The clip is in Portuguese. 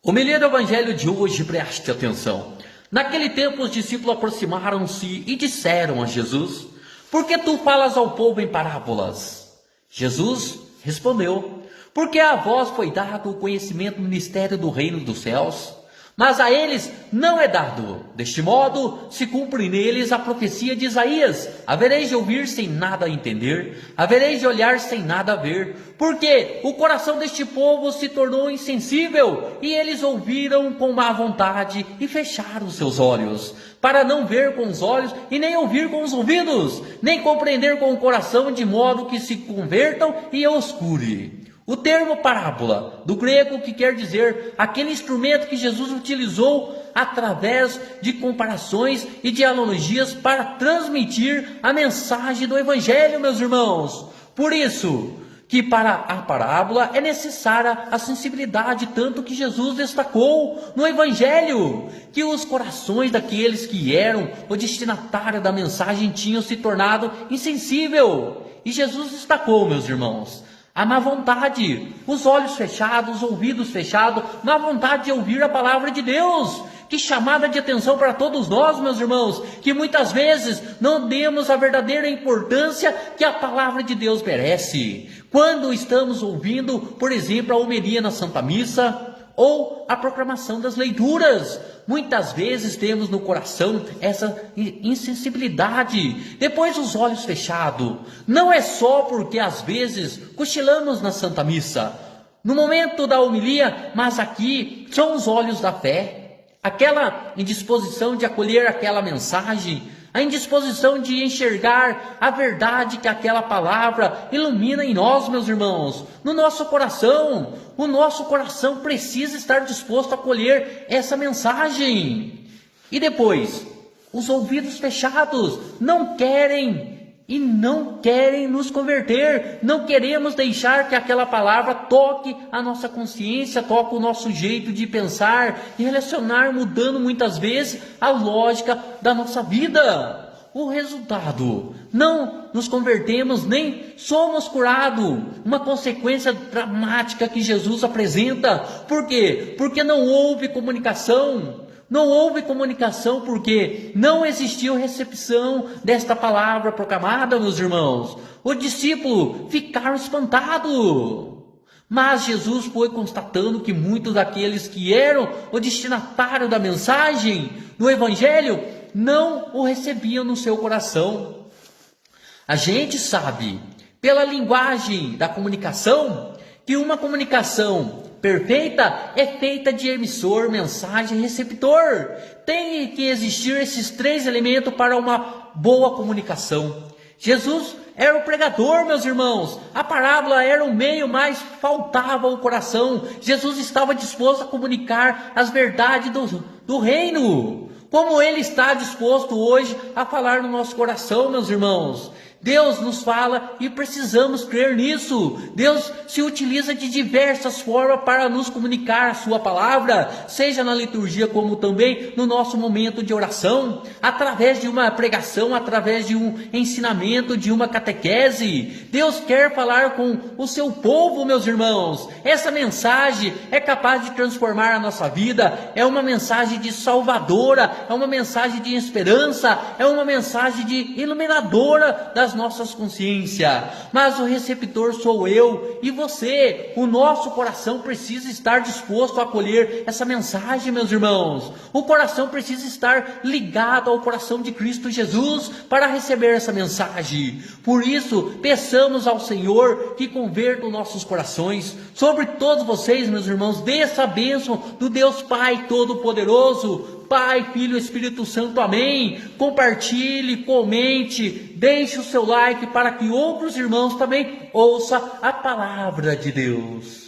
Homilia do Evangelho de hoje, preste atenção. Naquele tempo os discípulos aproximaram-se e disseram a Jesus: Por que tu falas ao povo em parábolas? Jesus respondeu: Porque a vós foi dado o conhecimento do mistério do reino dos céus, mas a eles não é dado. Deste modo se cumpre neles a profecia de Isaías: havereis de ouvir sem nada entender, havereis de olhar sem nada ver, porque o coração deste povo se tornou insensível, e eles ouviram com má vontade e fecharam seus olhos, para não ver com os olhos e nem ouvir com os ouvidos, nem compreender com o coração, de modo que se convertam e os cure. O termo parábola, do grego, que quer dizer aquele instrumento que Jesus utilizou através de comparações e de analogias para transmitir a mensagem do Evangelho, meus irmãos. Por isso que para a parábola é necessária a sensibilidade, tanto que Jesus destacou no Evangelho, que os corações daqueles que eram o destinatário da mensagem tinham se tornado insensível. E Jesus destacou, meus irmãos, a má vontade, os olhos fechados, os ouvidos fechados, má vontade de ouvir a palavra de Deus. Que chamada de atenção para todos nós, meus irmãos, que muitas vezes não demos a verdadeira importância que a palavra de Deus merece. Quando estamos ouvindo, por exemplo, a homilia na Santa Missa, ou a proclamação das leituras, muitas vezes temos no coração essa insensibilidade, depois os olhos fechados. Não é só porque às vezes cochilamos na Santa Missa, no momento da homilia, mas aqui são os olhos da fé, aquela indisposição de acolher aquela mensagem, a indisposição de enxergar a verdade que aquela palavra ilumina em nós, meus irmãos, no nosso coração. O nosso coração precisa estar disposto a acolher essa mensagem. E depois, os ouvidos fechados, não querem nos converter, não queremos deixar que aquela palavra toque a nossa consciência, toque o nosso jeito de pensar e relacionar, mudando muitas vezes a lógica da nossa vida. O resultado, não nos convertemos nem somos curados, uma consequência dramática que Jesus apresenta. Por quê? Porque não houve comunicação. Não houve comunicação porque não existiu recepção desta palavra proclamada, meus irmãos. Os discípulos ficaram espantados. Mas Jesus foi constatando que muitos daqueles que eram o destinatário da mensagem do Evangelho não o recebiam no seu coração. A gente sabe, pela linguagem da comunicação, que uma comunicação perfeita é feita de emissor, mensagem e receptor. Tem que existir esses três elementos para uma boa comunicação. Jesus era o pregador, meus irmãos. A parábola era o meio, mas faltava o coração. Jesus estava disposto a comunicar as verdades do reino. Como Ele está disposto hoje a falar no nosso coração, meus irmãos. Deus nos fala e precisamos crer nisso. Deus se utiliza de diversas formas para nos comunicar a sua palavra, seja na liturgia como também no nosso momento de oração, através de uma pregação, através de um ensinamento, de uma catequese. Deus quer falar com o seu povo, meus irmãos. Essa mensagem é capaz de transformar a nossa vida, é uma mensagem de salvadora, é uma mensagem de esperança, é uma mensagem de iluminadora das nossas consciências. Mas o receptor sou eu e você. O nosso coração precisa estar disposto a acolher essa mensagem, meus irmãos. O coração precisa estar ligado ao coração de Cristo Jesus para receber essa mensagem. Por isso, peçamos ao Senhor que converta os nossos corações. Sobre todos vocês, meus irmãos, dê essa bênção do Deus Pai Todo-Poderoso, Pai, Filho e Espírito Santo, amém. Compartilhe, comente, deixe o seu like para que outros irmãos também ouçam a palavra de Deus.